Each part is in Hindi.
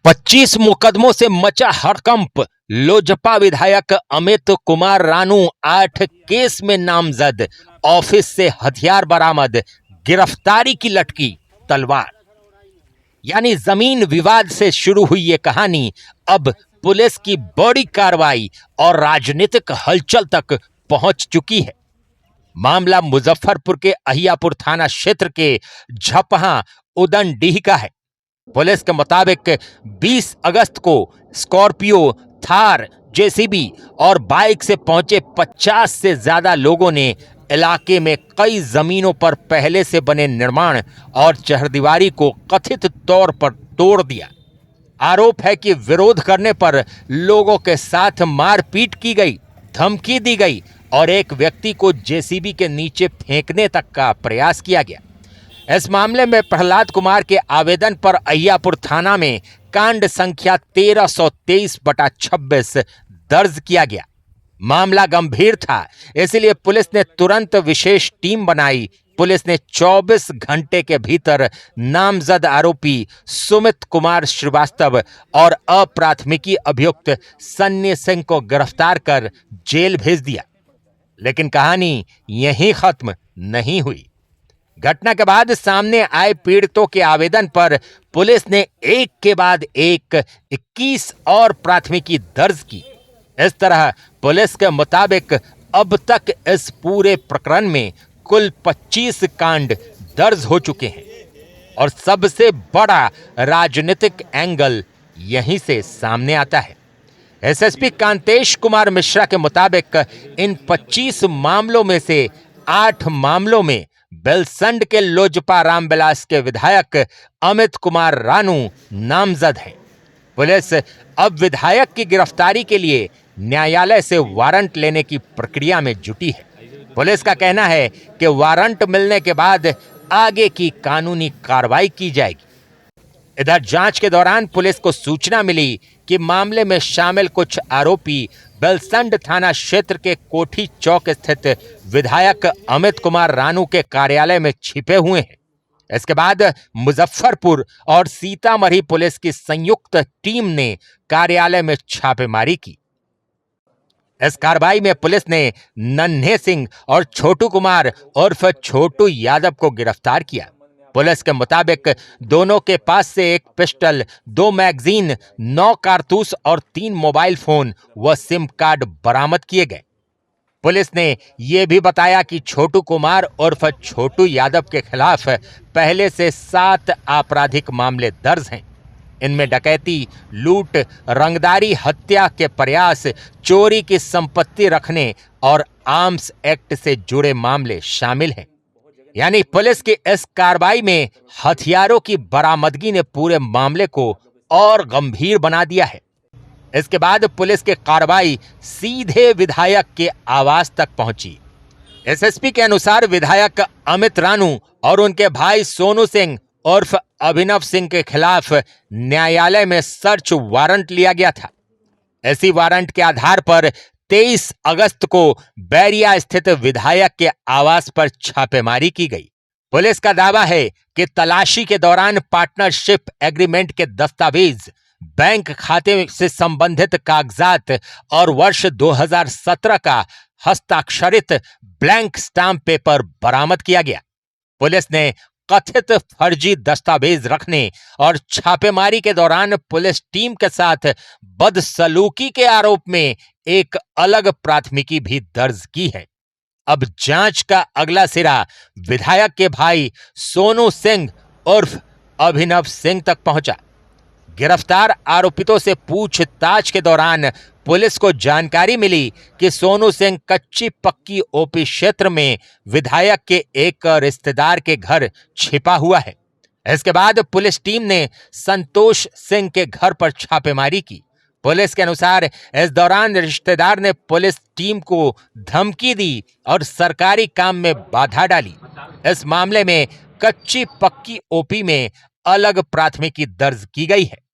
25 मुकदमों से मचा हड़कंप। लोजपा विधायक अमित कुमार रानू 8 केस में नामजद। ऑफिस से हथियार बरामद। गिरफ्तारी की लटकी तलवार। यानी जमीन विवाद से शुरू हुई ये कहानी अब पुलिस की बड़ी कार्रवाई और राजनीतिक हलचल तक पहुंच चुकी है। मामला मुजफ्फरपुर के अहियापुर थाना क्षेत्र के झपहा उदनडीह का है। पुलिस के मुताबिक 20 अगस्त को स्कॉर्पियो, थार, जेसीबी और बाइक से पहुंचे 50 से ज्यादा लोगों ने इलाके में कई जमीनों पर पहले से बने निर्माण और चहरदीवारी को कथित तौर पर तोड़ दिया। आरोप है कि विरोध करने पर लोगों के साथ मारपीट की गई, धमकी दी गई और एक व्यक्ति को जेसीबी के नीचे फेंकने तक का प्रयास किया गया। इस मामले में प्रहलाद कुमार के आवेदन पर अहियापुर थाना में कांड संख्या 1323/26 दर्ज किया गया। मामला गंभीर था, इसलिए पुलिस ने तुरंत विशेष टीम बनाई। पुलिस ने 24 घंटे के भीतर नामजद आरोपी सुमित कुमार श्रीवास्तव और अप्राथमिकी अभियुक्त सन्नी सिंह को गिरफ्तार कर जेल भेज दिया। लेकिन कहानी यहीं खत्म नहीं हुई। घटना के बाद सामने आए पीड़ितों के आवेदन पर पुलिस ने एक के बाद एक 21 और प्राथमिकी दर्ज की। इस तरह पुलिस के मुताबिक अब तक इस पूरे प्रकरण में कुल 25 कांड दर्ज हो चुके हैं और सबसे बड़ा राजनीतिक एंगल यहीं से सामने आता है। एसएसपी कांतेश कुमार मिश्रा के मुताबिक इन 25 मामलों में से 8 मामलों में बेलसंड के लोजपा रामविलास के विधायक अमित कुमार रानू नामजद हैं। पुलिस अब विधायक की गिरफ्तारी के लिए न्यायालय से वारंट लेने की प्रक्रिया में जुटी है। पुलिस का कहना है कि वारंट मिलने के बाद आगे की कानूनी कार्रवाई की जाएगी। इधर जांच के दौरान पुलिस को सूचना मिली कि मामले में शामिल कुछ आरोपी बेलसंड थाना क्षेत्र के कोठी चौक स्थित विधायक अमित कुमार रानू के कार्यालय में छिपे हुए हैं। इसके बाद मुजफ्फरपुर और सीतामढ़ी पुलिस की संयुक्त टीम ने कार्यालय में छापेमारी की। इस कार्रवाई में पुलिस ने नन्हे सिंह और छोटू कुमार उर्फ छोटू यादव को गिरफ्तार किया। पुलिस के मुताबिक दोनों के पास से एक पिस्टल, 2 मैगजीन, 9 कारतूस और 3 मोबाइल फोन व सिम कार्ड बरामद किए गए। पुलिस ने यह भी बताया कि छोटू कुमार उर्फ छोटू यादव के खिलाफ पहले से 7 आपराधिक मामले दर्ज हैं। इनमें डकैती, लूट, रंगदारी, हत्या के प्रयास, चोरी की संपत्ति रखने और आर्म्स एक्ट से जुड़े मामले शामिल हैं। यानी पुलिस की इस कार्रवाई में हथियारों की बरामदगी ने पूरे मामले को और गंभीर बना दिया है। इसके बाद पुलिस की कार्रवाई सीधे विधायक के आवास तक पहुंची। एसएसपी के अनुसार विधायक अमित रानू और उनके भाई सोनू सिंह उर्फ अभिनव सिंह के खिलाफ न्यायालय में सर्च वारंट लिया गया था। इसी वारंट के आधार पर 23 अगस्त को बैरिया स्थित विधायक के आवास पर छापेमारी की गई। पुलिस का दावा है कि तलाशी के दौरान पार्टनरशिप एग्रीमेंट के दस्तावेज, बैंक खाते से संबंधित कागजात और वर्ष 2017 का हस्ताक्षरित ब्लैंक स्टाम्प पेपर बरामद किया गया। पुलिस ने कथित फर्जी दस्तावेज रखने और छापेमारी के दौरान पुलिस टीम के साथ बदसलूकी के आरोप में एक अलग प्राथमिकी भी दर्ज की है। अब जांच का अगला सिरा विधायक के भाई सोनू सिंह उर्फ अभिनव सिंह तक पहुंचा। गिरफ्तार आरोपितों से पूछताछ के दौरान पुलिस को जानकारी मिली कि सोनू सिंह कच्ची पक्की ओपी क्षेत्र में विधायक के एक रिश्तेदार के घर छिपा हुआ है। इसके बाद पुलिस टीम ने संतोष सिंह के घर पर छापेमारी की। पुलिस के अनुसार इस दौरान रिश्तेदार ने पुलिस टीम को धमकी दी और सरकारी काम में बाधा डाली। इस मामले में कच्ची पक्की ओपी में अलग प्राथमिकी दर्ज की गई है।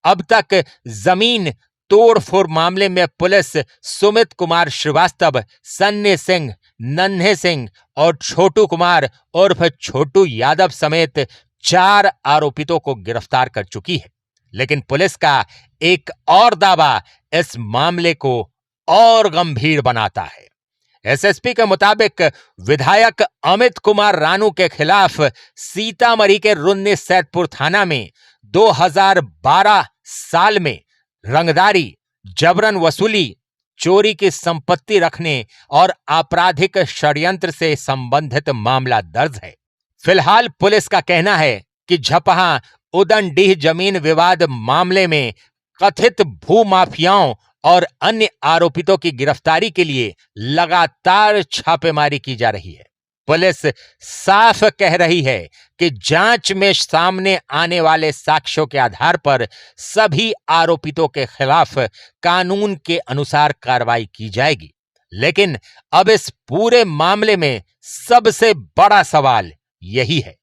अब तक जमीन तोड़फोड़ मामले में पुलिस सुमित कुमार श्रीवास्तव, सन्नी सिंह, नन्हे सिंह और छोटू कुमार उर्फ छोटू यादव समेत 4 आरोपितों को गिरफ्तार कर चुकी है। लेकिन पुलिस का एक और दावा इस मामले को और गंभीर बनाता है। एसएसपी के मुताबिक विधायक अमित कुमार रानू के खिलाफ सीतामढ़ी के रुन्नी सैदपुर थाना में 2012 साल में रंगदारी, जबरन वसूली, चोरी की संपत्ति रखने और आपराधिक षड्यंत्र से संबंधित मामला दर्ज है। फिलहाल पुलिस का कहना है कि झपहा उदनडीह जमीन विवाद मामले में कथित भूमाफियाओं और अन्य आरोपितों की गिरफ्तारी के लिए लगातार छापेमारी की जा रही है। पुलिस साफ कह रही है कि जांच में सामने आने वाले साक्ष्यों के आधार पर सभी आरोपितों के खिलाफ कानून के अनुसार कार्रवाई की जाएगी। लेकिन अब इस पूरे मामले में सबसे बड़ा सवाल यही है,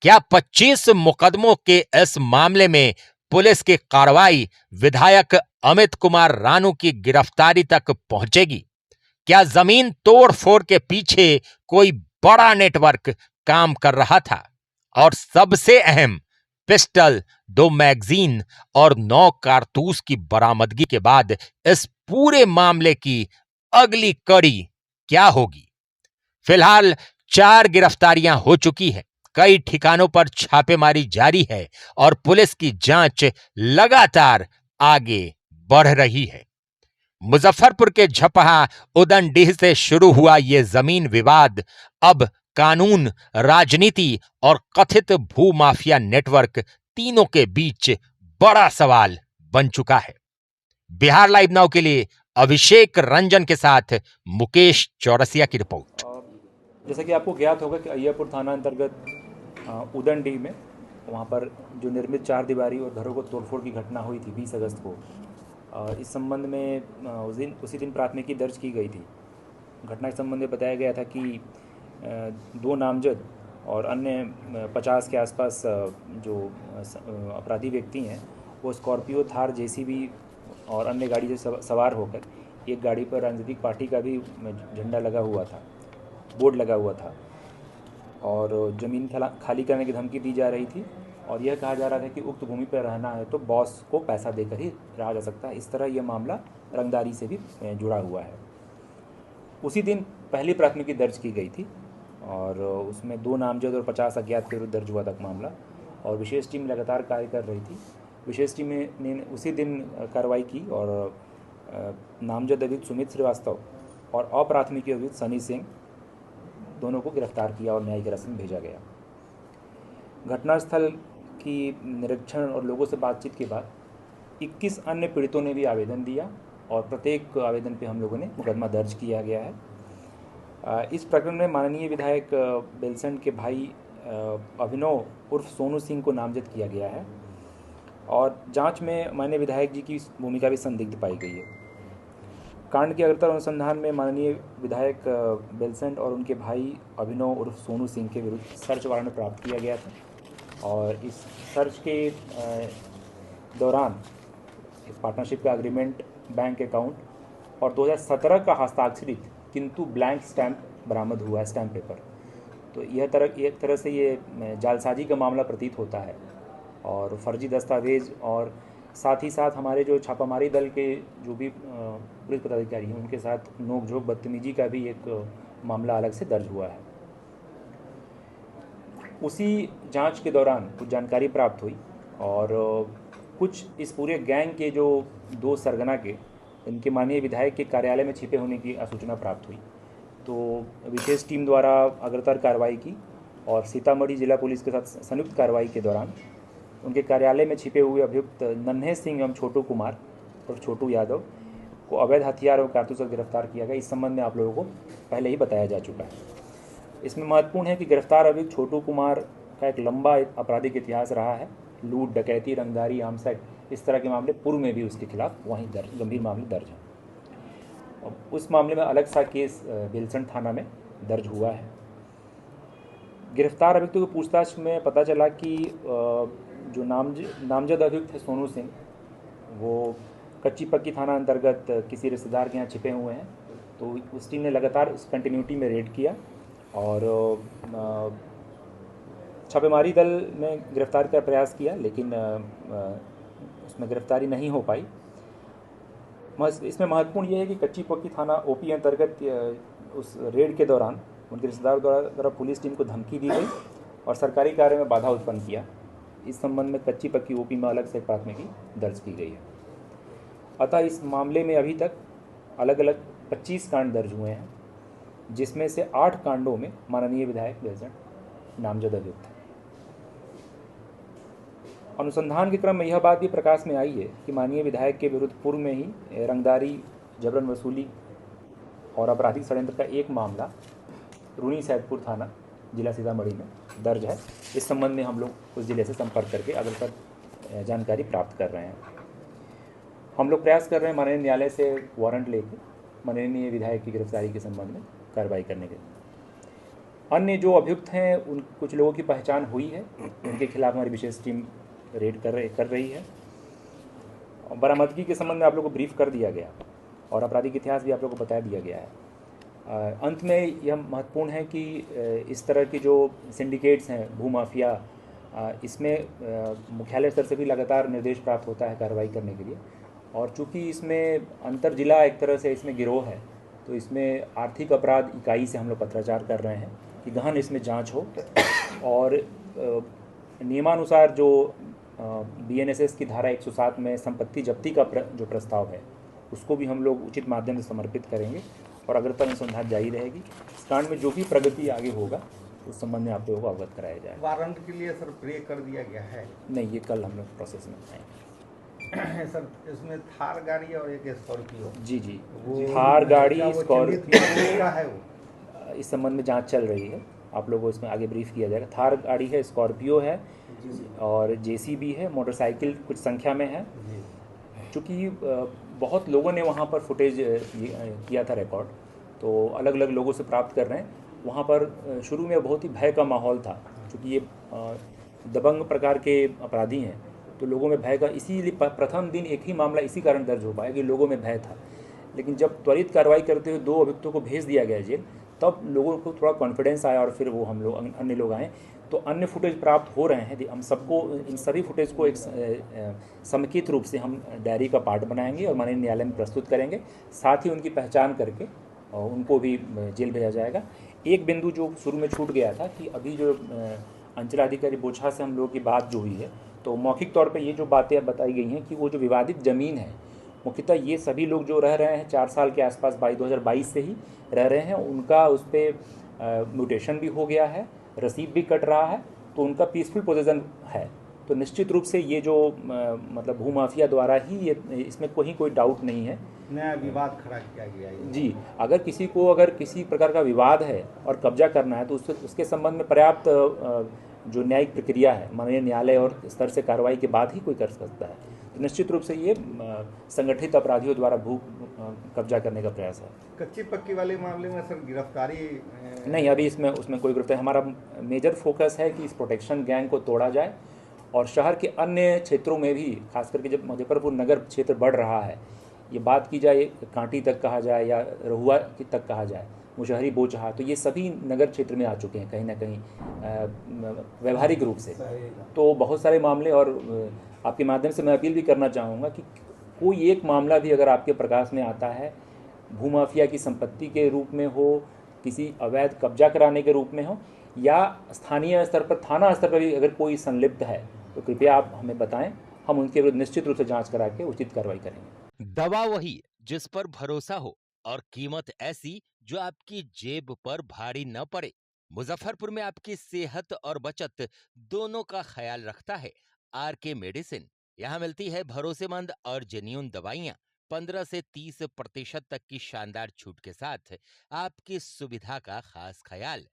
क्या 25 मुकदमों के इस मामले में पुलिस की कार्रवाई विधायक अमित कुमार रानू की गिरफ्तारी तक पहुंचेगी? क्या जमीन तोड़फोड़ के पीछे कोई बड़ा नेटवर्क काम कर रहा था? और सबसे अहम, पिस्टल, 2 मैगजीन और 9 कारतूस की बरामदगी के बाद इस पूरे मामले की अगली कड़ी क्या होगी? फिलहाल 4 गिरफ्तारियां हो चुकी हैं, कई ठिकानों पर छापेमारी जारी है और पुलिस की जांच लगातार आगे बढ़ रही है। मुजफ्फरपुर के झपहा उदनडीह से शुरू हुआ यह जमीन विवाद अब कानून, राजनीति और कथित भूमाफिया नेटवर्क तीनों के बीच बड़ा सवाल बन चुका है। बिहार लाइव नाउ के लिए अभिषेक रंजन के साथ मुकेश चौरसिया की रिपोर्ट। जैसा कि आपको ज्ञात होगा कि अय्यापुर थाना अंतर्गत उदनडीह में वहाँ पर जो निर्मित 4 दीवारी और घरों को तोड़फोड़ की घटना हुई थी 20 अगस्त को, इस संबंध में उसी दिन प्राथमिकी दर्ज की गई थी। घटना के संबंध में बताया गया था कि 2 नामजद और अन्य 50 के आसपास जो अपराधी व्यक्ति हैं वो स्कॉर्पियो, थार, जेसीबी और अन्य गाड़ी से सवार होकर एक गाड़ी पर राजनीतिक पार्टी का भी झंडा लगा हुआ था, बोर्ड लगा हुआ था और ज़मीन खाली करने की धमकी दी जा रही थी और यह कहा जा रहा था कि उक्त भूमि पर रहना है तो बॉस को पैसा देकर ही रहा जा सकता है। इस तरह यह मामला रंगदारी से भी जुड़ा हुआ है। उसी दिन पहली प्राथमिकी दर्ज की गई थी और उसमें 2 नामजद और 50 अज्ञात के विरुद्ध दर्ज हुआ था मामला और विशेष टीम लगातार कार्य कर रही थी। विशेष टीम ने उसी दिन कार्रवाई की और नामजद अभियुक्त सुमित श्रीवास्तव और अप्राथमिकी अभियुक्त सनी सिंह दोनों को गिरफ्तार किया और न्यायिक हिरासत में भेजा गया। घटनास्थल की निरीक्षण और लोगों से बातचीत के बाद 21 अन्य पीड़ितों ने भी आवेदन दिया और प्रत्येक आवेदन पे हम लोगों ने मुकदमा दर्ज किया गया है। इस प्रकरण में माननीय विधायक बेलसंड के भाई अभिनव उर्फ सोनू सिंह को नामजद किया गया है और जांच में माननीय विधायक जी की भूमिका भी संदिग्ध पाई गई है। कांड के अग्रतर अनुसंधान में माननीय विधायक बेलसंड और उनके भाई अभिनव उर्फ सोनू सिंह के विरुद्ध सर्च वारंट प्राप्त किया गया था और इस सर्च के दौरान पार्टनरशिप का एग्रीमेंट, बैंक अकाउंट और 2017 का हस्ताक्षरित किंतु ब्लैंक स्टैंप बरामद हुआ है, स्टैंप पेपर। तो एक तरह से ये जालसाजी का मामला प्रतीत होता है और फर्जी दस्तावेज और साथ ही साथ हमारे जो छापामारी दल के जो भी पुलिस पदाधिकारी हैं उनके साथ नोकझोंक, बदतमीजी का भी एक मामला अलग से दर्ज हुआ है। उसी जांच के दौरान कुछ जानकारी प्राप्त हुई और कुछ इस पूरे गैंग के जो 2 सरगना के इनके माननीय विधायक के कार्यालय में छिपे होने की सूचना प्राप्त हुई। तो विशेष टीम द्वारा अग्रतर कार्रवाई की और सीतामढ़ी जिला पुलिस के साथ संयुक्त कार्रवाई के दौरान उनके कार्यालय में छिपे हुए अभियुक्त नन्हे सिंह एवं छोटू कुमार और छोटू यादव को अवैध हथियार और कारतूस से गिरफ्तार किया गया। इस संबंध में आप लोगों को पहले ही बताया जा चुका है। इसमें महत्वपूर्ण है कि गिरफ्तार अभियुक्त छोटू कुमार का एक लंबा आपराधिक इतिहास रहा है। लूट, डकैती, रंगदारी, आर्मसेट, इस तरह के मामले पूर्व में भी उसके खिलाफ वहीं गंभीर मामले दर्ज हैं। उस मामले में अलग सा केस बेलसंड थाना में दर्ज हुआ है। गिरफ्तार अभियुक्तों की पूछताछ में पता चला कि जो नामजद अभियुक्त है सोनू सिंह, वो कच्ची पक्की थाना अंतर्गत किसी रिश्तेदार के यहाँ छिपे हुए हैं। तो उस टीम ने लगातार उस कंटिन्यूटी में रेड किया और छापेमारी दल ने गिरफ्तार का प्रयास किया, लेकिन उसमें गिरफ्तारी नहीं हो पाई। इसमें महत्वपूर्ण ये है कि कच्ची पक्की थाना ओपी अंतर्गत उस रेड के दौरान उनके रिश्तेदारों द्वारा पुलिस टीम को धमकी दी गई और सरकारी कार्य में बाधा उत्पन्न किया। इस संबंध में कच्ची पक्की ओपी में अलग से प्राथमिकी दर्ज की गई है। अतः इस मामले में अभी तक अलग अलग 25 कांड दर्ज हुए हैं, जिसमें से 8 कांडों में माननीय विधायक बेलजन नामजद अभियुक्त हैं। अनुसंधान के क्रम में यह बात भी प्रकाश में आई है कि माननीय विधायक के विरुद्ध पूर्व में ही रंगदारी, जबरन वसूली और आपराधिक षड्यंत्र का एक मामला रूनी सैदपुर थाना जिला सीतामढ़ी में दर्ज है। इस संबंध में हम लोग उस जिले से संपर्क करके अग्रतर जानकारी प्राप्त कर रहे हैं। हम लोग प्रयास कर रहे हैं माननीय न्यायालय से वारंट लेकर माननीय विधायक की गिरफ्तारी के संबंध में कार्रवाई करने के। अन्य जो अभियुक्त हैं उन कुछ लोगों की पहचान हुई है, उनके खिलाफ हमारी विशेष टीम रेड कर रही है। बरामदगी के संबंध में आप लोगों को ब्रीफ कर दिया गया और आपराधिक इतिहास भी आप लोगों को बता दिया गया है। अंत में यह महत्वपूर्ण है कि इस तरह की जो सिंडिकेट्स हैं, भूमाफिया, इसमें मुख्यालय स्तर से भी लगातार निर्देश प्राप्त होता है कार्रवाई करने के लिए। और चूँकि इसमें अंतर जिला एक तरह से इसमें गिरोह है, तो इसमें आर्थिक अपराध इकाई से हम लोग पत्राचार कर रहे हैं कि गहन इसमें जांच हो और नियमानुसार जो BNSS की धारा 107 में संपत्ति जब्ती का जो प्रस्ताव है, उसको भी हम लोग उचित माध्यम से समर्पित करेंगे और अग्रतर अनुसंधान जारी रहेगी। इस कांड में जो भी प्रगति आगे होगा उस संबंध में आप लोगों को अवगत कराया जाएगा। वारंट के लिए सर ब्रेक कर दिया गया है? नहीं, ये कल हम लोग प्रोसेस में आएंगे। सर इसमें थार गाड़ी और एक स्कॉर्पियो। जी, थार गाड़ी, स्कॉर्पियो है वो, इस संबंध में जांच चल रही है। आप लोगों को इसमें आगे ब्रीफ किया जाएगा। थार गाड़ी है, स्कॉर्पियो है और JCB है, मोटरसाइकिल कुछ संख्या में है। चूँकि बहुत लोगों ने वहाँ पर फुटेज किया था रिकॉर्ड, तो अलग अलग लोगों से प्राप्त कर रहे हैं। वहाँ पर शुरू में बहुत ही भय का माहौल था, क्योंकि ये दबंग प्रकार के अपराधी हैं, तो लोगों में भय का, इसीलिए प्रथम दिन एक ही मामला इसी कारण दर्ज हो पाया कि लोगों में भय था। लेकिन जब त्वरित कार्रवाई करते हुए 2 अभियुक्तों को भेज दिया गया जेल, तब लोगों को थोड़ा कॉन्फिडेंस आया और फिर वो हम लोग अन्य लोग आए। तो अन्य फुटेज प्राप्त हो रहे हैं। हम सबको इन सभी फुटेज को एक समेकित रूप से हम डायरी का पार्ट बनाएंगे और माननीय न्यायालय में प्रस्तुत करेंगे। साथ ही उनकी पहचान करके उनको भी जेल भेजा जाएगा। एक बिंदु जो शुरू में छूट गया था कि अभी जो अंचलाधिकारी बोछा से हम लोगों की बात जो हुई है, तो मौखिक तौर पे ये जो बातें बताई गई हैं कि वो जो विवादित ज़मीन है, मुख्यतः ये सभी लोग जो रह रहे हैं 4 साल के आसपास 2022 से ही रह रहे हैं, उनका उस पर म्यूटेशन भी हो गया है, रसीद भी कट रहा है, तो उनका पीसफुल पोजीशन है। तो निश्चित रूप से ये जो मतलब भूमाफिया द्वारा ही ये, इसमें कोई डाउट नहीं है। नया विवाद खड़ा किया गया है जी, अगर किसी प्रकार का विवाद है और कब्जा करना है, तो उसके संबंध में पर्याप्त जो न्यायिक प्रक्रिया है, माननीय न्यायालय और स्तर से कार्रवाई के बाद ही कोई कर सकता है। तो निश्चित रूप से ये संगठित अपराधियों द्वारा भू कब्जा करने का प्रयास है। कच्ची पक्की वाले मामले में सर गिरफ्तारी नहीं, अभी उसमें कोई गिरफ्तारी। हमारा मेजर फोकस है कि इस प्रोटेक्शन गैंग को तोड़ा जाए और शहर के अन्य क्षेत्रों में भी, खास करके जब मुजफ्फरपुर नगर क्षेत्र बढ़ रहा है, ये बात की जाए कांटी तक कहा जाए या रहुआ तक कहा जाए, मुशहरी बोचहा, तो ये सभी नगर क्षेत्र में आ चुके हैं कहीं ना कहीं व्यवहारिक रूप से। तो बहुत सारे मामले, और आपके माध्यम से मैं अपील भी करना चाहूँगा कि कोई एक मामला भी अगर आपके प्रकाश में आता है, भूमाफिया की संपत्ति के रूप में हो, किसी अवैध कब्जा कराने के रूप में हो, या स्थानीय स्तर पर, थाना स्तर पर भी अगर कोई संलिप्त है, तो कृपया आप हमें बताएं। हम उनके विरुद्ध निश्चित रूप से जांच करा के उचित कार्रवाई करेंगे। दवा वही जिस पर भरोसा हो और कीमत ऐसी जो आपकी जेब पर भारी न पड़े। मुजफ्फरपुर में आपकी सेहत और बचत दोनों का ख्याल रखता है RK मेडिसिन। यहाँ मिलती है भरोसेमंद और जेन्युइन दवाइयाँ 15 से 30% तक की शानदार छूट के साथ। आपकी सुविधा का खास ख्याल।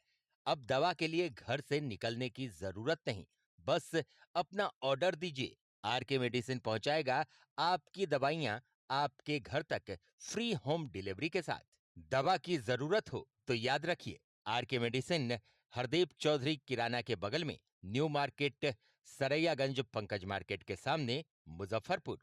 अब दवा के लिए घर से निकलने की जरूरत नहीं, बस अपना ऑर्डर दीजिए, RK मेडिसिन पहुंचाएगा आपकी दवाइयां आपके घर तक फ्री होम डिलीवरी के साथ। दवा की जरूरत हो तो याद रखिए, RK मेडिसिन हरदीप चौधरी किराना के बगल में, new market, Saraiyaganj, Pankaj market के सामने, मुजफ्फरपुर।